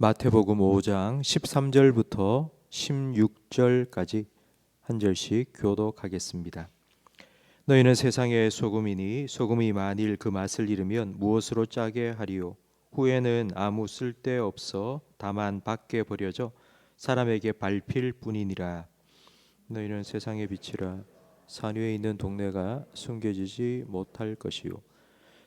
마태복음 5장 13절부터 16절까지 한 절씩 교독하겠습니다. 너희는 세상의 소금이니 소금이 만일 그 맛을 잃으면 무엇으로 짜게 하리요? 후에는 아무 쓸데없어 다만 밖에 버려져 사람에게 밟힐 뿐이니라. 너희는 세상의 빛이라. 산 위에 있는 동네가 숨겨지지 못할 것이요,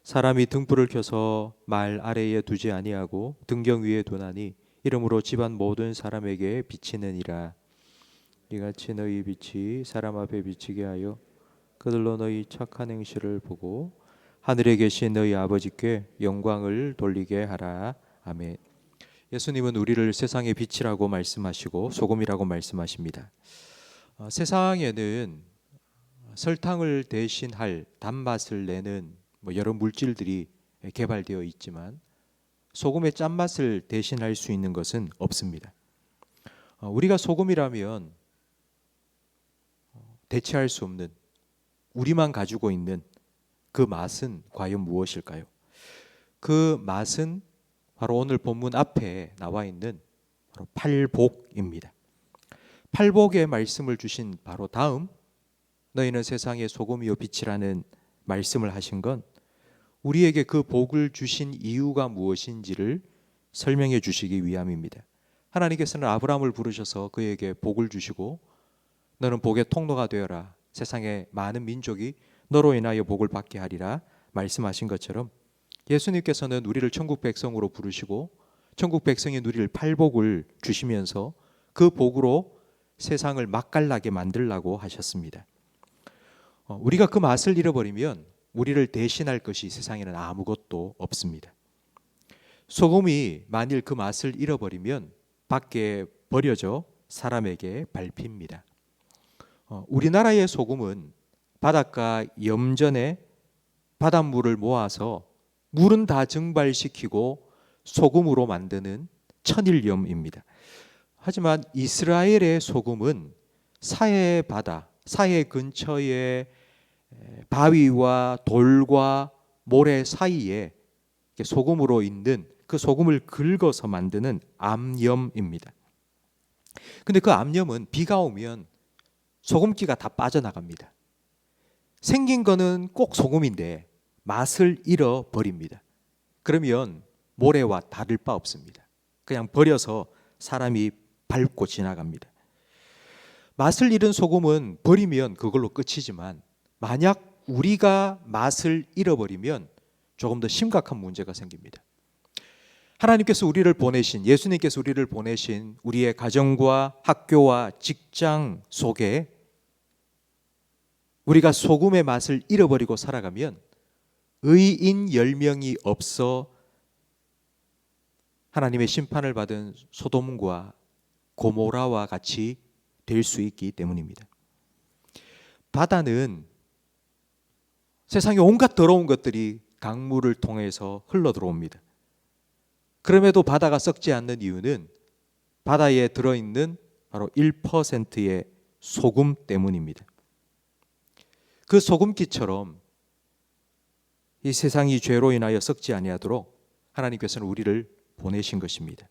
사람이 등불을 켜서 말 아래에 두지 아니하고 등경 위에 두나니 이러므로 집안 모든 사람에게 비치느니라. 이같이 너희 빛이 사람 앞에 비치게 하여 그들로 너희 착한 행실을 보고 하늘에 계신 너희 아버지께 영광을 돌리게 하라. 아멘. 예수님은 우리를 세상의 빛이라고 말씀하시고 소금이라고 말씀하십니다. 세상에는 설탕을 대신할 단맛을 내는 여러 물질들이 개발되어 있지만 소금의 짠맛을 대신할 수 있는 것은 없습니다. 우리가 소금이라면 대체할 수 없는, 우리만 가지고 있는 그 맛은 과연 무엇일까요? 그 맛은 바로 오늘 본문 앞에 나와 있는 바로 팔복입니다. 팔복의 말씀을 주신 바로 다음, 너희는 세상의 소금이요 빛이라는 말씀을 하신 건 우리에게 그 복을 주신 이유가 무엇인지를 설명해 주시기 위함입니다. 하나님께서는 아브라함을 부르셔서 그에게 복을 주시고 너는 복의 통로가 되어라, 세상의 많은 민족이 너로 인하여 복을 받게 하리라 말씀하신 것처럼 예수님께서는 우리를 천국 백성으로 부르시고 천국 백성인 우리를 팔복을 주시면서 그 복으로 세상을 맛깔나게 만들라고 하셨습니다. 우리가 그 맛을 잃어버리면 우리를 대신할 것이 세상에는 아무것도 없습니다. 소금이 만일 그 맛을 잃어버리면 밖에 버려져 사람에게 밟힙니다. 우리나라의 소금은 바닷가 염전에 바닷물을 모아서 물은 다 증발시키고 소금으로 만드는 천일염입니다. 하지만 이스라엘의 소금은 사해 바다, 사해 근처의 바위와 돌과 모래 사이에 소금으로 있는 그 소금을 긁어서 만드는 암염입니다. 근데 그 암염은 비가 오면 소금기가 다 빠져나갑니다. 생긴 거는 꼭 소금인데 맛을 잃어버립니다. 그러면 모래와 다를 바 없습니다. 그냥 버려서 사람이 밟고 지나갑니다. 맛을 잃은 소금은 버리면 그걸로 끝이지만 만약 우리가 맛을 잃어버리면 조금 더 심각한 문제가 생깁니다. 하나님께서 우리를 보내신, 예수님께서 우리를 보내신 우리의 가정과 학교와 직장 속에 우리가 소금의 맛을 잃어버리고 살아가면 의인 10명이 없어 하나님의 심판을 받은 소돔과 고모라와 같이 될 수 있기 때문입니다. 바다는 세상에 온갖 더러운 것들이 강물을 통해서 흘러 들어옵니다. 그럼에도 바다가 썩지 않는 이유는 바다에 들어있는 바로 1%의 소금 때문입니다. 그 소금기처럼 이 세상이 죄로 인하여 썩지 아니하도록 하나님께서는 우리를 보내신 것입니다.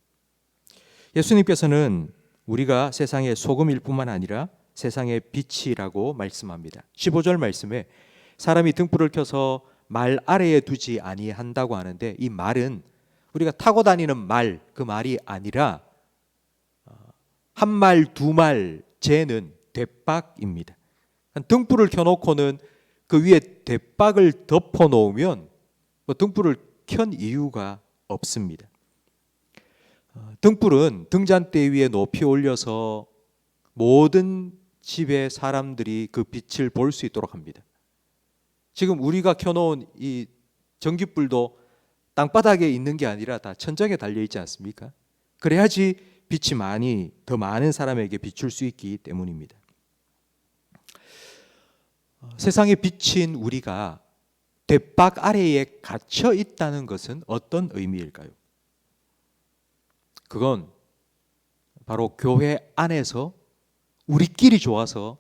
예수님께서는 우리가 세상의 소금일 뿐만 아니라 세상의 빛이라고 말씀합니다. 15절 말씀에 사람이 등불을 켜서 말 아래에 두지 아니한다고 하는데 이 말은 우리가 타고 다니는 말, 그 말이 아니라 한 말, 두 말 재는 대박입니다. 등불을 켜놓고는 그 위에 대박을 덮어 놓으면 등불을 켠 이유가 없습니다. 등불은 등잔대 위에 높이 올려서 모든 집의 사람들이 그 빛을 볼 수 있도록 합니다. 지금 우리가 켜놓은 이 전깃불도 땅바닥에 있는 게 아니라 다 천장에 달려 있지 않습니까? 그래야지 빛이 더 많은 사람에게 비출 수 있기 때문입니다. 세상에 비친 우리가 대박 아래에 갇혀 있다는 것은 어떤 의미일까요? 그건 바로 교회 안에서 우리끼리 좋아서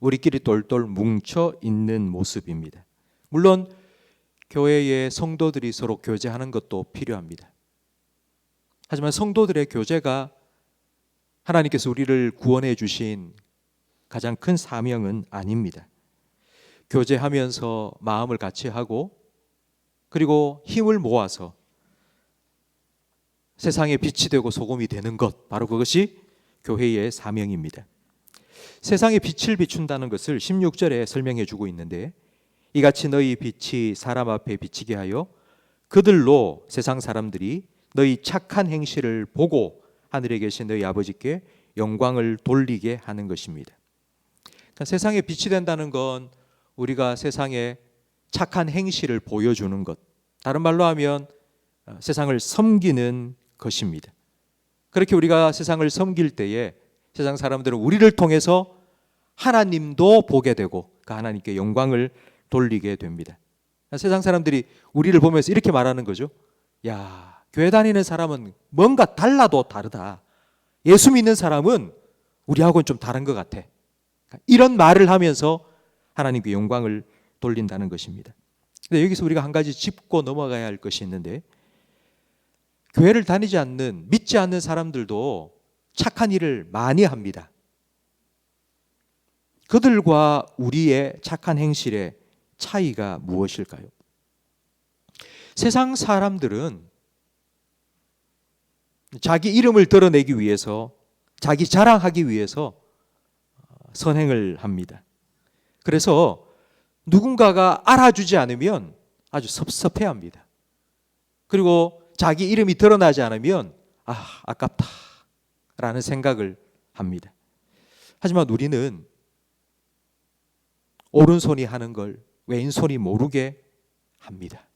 우리끼리 똘똘 뭉쳐 있는 모습입니다. 물론 교회의 성도들이 서로 교제하는 것도 필요합니다. 하지만 성도들의 교제가 하나님께서 우리를 구원해 주신 가장 큰 사명은 아닙니다. 교제하면서 마음을 같이 하고 그리고 힘을 모아서 세상에 빛이 되고 소금이 되는 것, 바로 그것이 교회의 사명입니다. 세상에 빛을 비춘다는 것을 16절에 설명해 주고 있는데, 이같이 너희 빛이 사람 앞에 비치게 하여 그들로 세상 사람들이 너희 착한 행실을 보고 하늘에 계신 너희 아버지께 영광을 돌리게 하는 것입니다. 그러니까 세상에 빛이 된다는 건 우리가 세상에 착한 행실을 보여주는 것, 다른 말로 하면 세상을 섬기는 것입니다. 그렇게 우리가 세상을 섬길 때에 세상 사람들은 우리를 통해서 하나님도 보게 되고 그 하나님께 영광을 돌리게 됩니다. 세상 사람들이 우리를 보면서 이렇게 말하는 거죠. 야, 교회 다니는 사람은 뭔가 달라도 다르다. 예수 믿는 사람은 우리하고는 좀 다른 것 같아. 이런 말을 하면서 하나님께 영광을 돌린다는 것입니다. 근데 여기서 우리가 한 가지 짚고 넘어가야 할 것이 있는데, 교회를 다니지 않는, 믿지 않는 사람들도 착한 일을 많이 합니다. 그들과 우리의 착한 행실의 차이가 무엇일까요? 세상 사람들은 자기 이름을 드러내기 위해서, 자기 자랑하기 위해서 선행을 합니다. 그래서 누군가가 알아주지 않으면 아주 섭섭해합니다. 그리고 자기 이름이 드러나지 않으면 아깝다 라는 생각을 합니다. 하지만 우리는 오른손이 하는 걸 왼손이 모르게 합니다.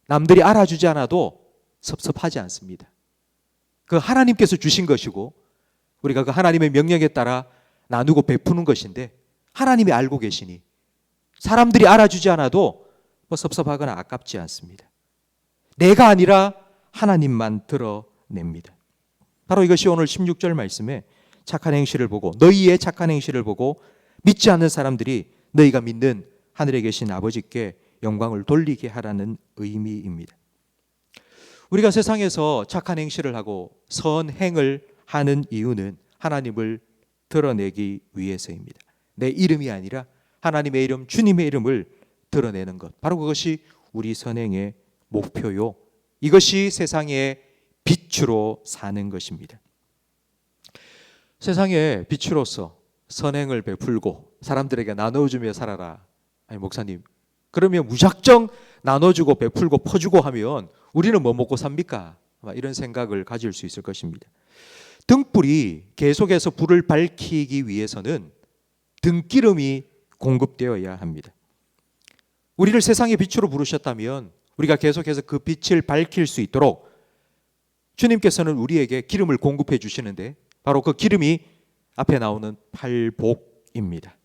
남들이 알아주지 않아도 섭섭하지 않습니다. 그 하나님께서 주신 것이고 우리가 그 하나님의 명령에 따라 나누고 베푸는 것인데, 하나님이 알고 계시니 사람들이 알아주지 않아도 섭섭하거나 아깝지 않습니다. 내가 아니라 하나님만 드러냅니다. 바로 이것이 오늘 16절 말씀에 착한 행실을 보고, 너희의 착한 행실을 보고 믿지 않는 사람들이 너희가 믿는 하늘에 계신 아버지께 영광을 돌리게 하라는 의미입니다. 우리가 세상에서 착한 행실을 하고 선행을 하는 이유는 하나님을 드러내기 위해서입니다. 내 이름이 아니라 하나님의 이름, 주님의 이름을 드러내는 것, 바로 그것이 우리 선행의 목표요, 이것이 세상의 빛으로 사는 것입니다. 세상의 빛으로서 선행을 베풀고 사람들에게 나눠주며 살아라. 아니 목사님, 그러면 무작정 나눠주고 베풀고 퍼주고 하면 우리는 뭐 먹고 삽니까? 이런 생각을 가질 수 있을 것입니다. 등불이 계속해서 불을 밝히기 위해서는 등기름이 공급되어야 합니다. 우리를 세상의 빛으로 부르셨다면 우리가 계속해서 그 빛을 밝힐 수 있도록 주님께서는 우리에게 기름을 공급해 주시는데, 바로 그 기름이 앞에 나오는 팔복입니다.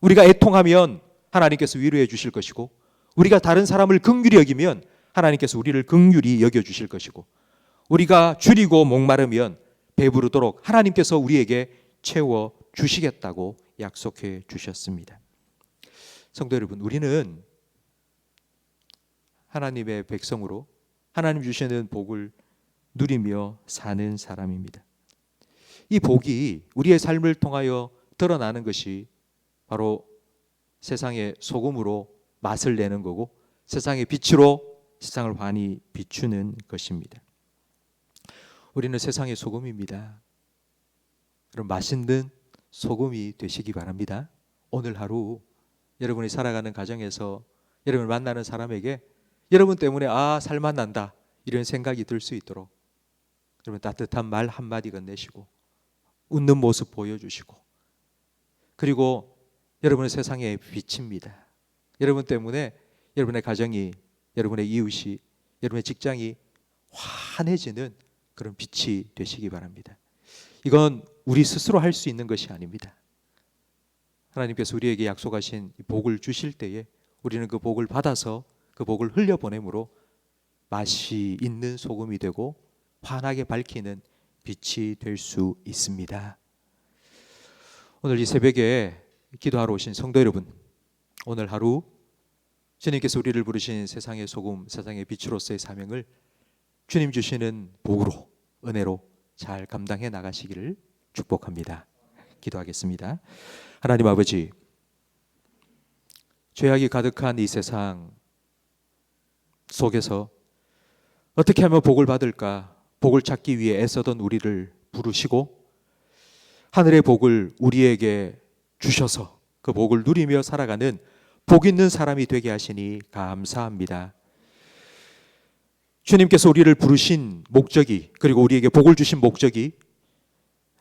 우리가 애통하면 하나님께서 위로해 주실 것이고, 우리가 다른 사람을 긍휼히 여기면 하나님께서 우리를 긍휼히 여겨 주실 것이고, 우리가 줄이고 목마르면 배부르도록 하나님께서 우리에게 채워 주시겠다고 약속해 주셨습니다. 성도 여러분, 우리는 하나님의 백성으로 하나님 주시는 복을 누리며 사는 사람입니다. 이 복이 우리의 삶을 통하여 드러나는 것이 바로 세상의 소금으로 맛을 내는 거고, 세상의 빛으로 세상을 환히 비추는 것입니다. 우리는 세상의 소금입니다. 그럼 맛있는 소금이 되시기 바랍니다. 오늘 하루 여러분이 살아가는 가정에서 여러분을 만나는 사람에게 여러분 때문에 살맛 난다 이런 생각이 들 수 있도록 여러분 따뜻한 말 한마디 건네시고 웃는 모습 보여주시고, 그리고 여러분은 세상의 빛입니다. 여러분 때문에 여러분의 가정이, 여러분의 이웃이, 여러분의 직장이 환해지는 그런 빛이 되시기 바랍니다. 이건 우리 스스로 할 수 있는 것이 아닙니다. 하나님께서 우리에게 약속하신 복을 주실 때에 우리는 그 복을 받아서 그 복을 흘려보내므로 맛이 있는 소금이 되고 환하게 밝히는 빛이 될 수 있습니다. 오늘 이 새벽에 기도하러 오신 성도 여러분, 오늘 하루 주님께서 우리를 부르신 세상의 소금, 세상의 빛으로서의 사명을 주님 주시는 복으로, 은혜로 잘 감당해 나가시기를 축복합니다. 기도하겠습니다. 하나님 아버지, 죄악이 가득한 이 세상 속에서 어떻게 하면 복을 받을까, 복을 찾기 위해 애쓰던 우리를 부르시고 하늘의 복을 우리에게 주셔서 그 복을 누리며 살아가는 복 있는 사람이 되게 하시니 감사합니다. 주님께서 우리를 부르신 목적이, 그리고 우리에게 복을 주신 목적이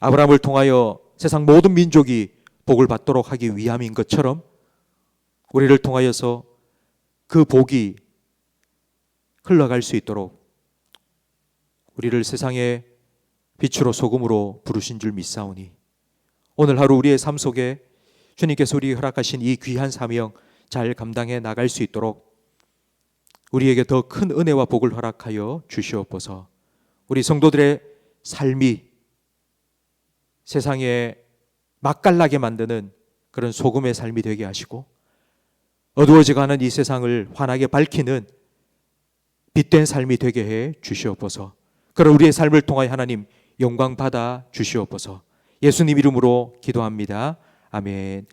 아브라함을 통하여 세상 모든 민족이 복을 받도록 하기 위함인 것처럼 우리를 통하여서 그 복이 흘러갈 수 있도록 우리를 세상의 빛으로 소금으로 부르신 줄 믿사오니 오늘 하루 우리의 삶 속에 주님께서 우리에게 허락하신 이 귀한 사명 잘 감당해 나갈 수 있도록 우리에게 더 큰 은혜와 복을 허락하여 주시옵소서. 우리 성도들의 삶이 세상에 맛깔나게 만드는 그런 소금의 삶이 되게 하시고 어두워져가는 이 세상을 환하게 밝히는 빛된 삶이 되게 해 주시옵소서. 그런 우리의 삶을 통하여 하나님 영광 받아 주시옵소서. 예수님 이름으로 기도합니다. 아멘.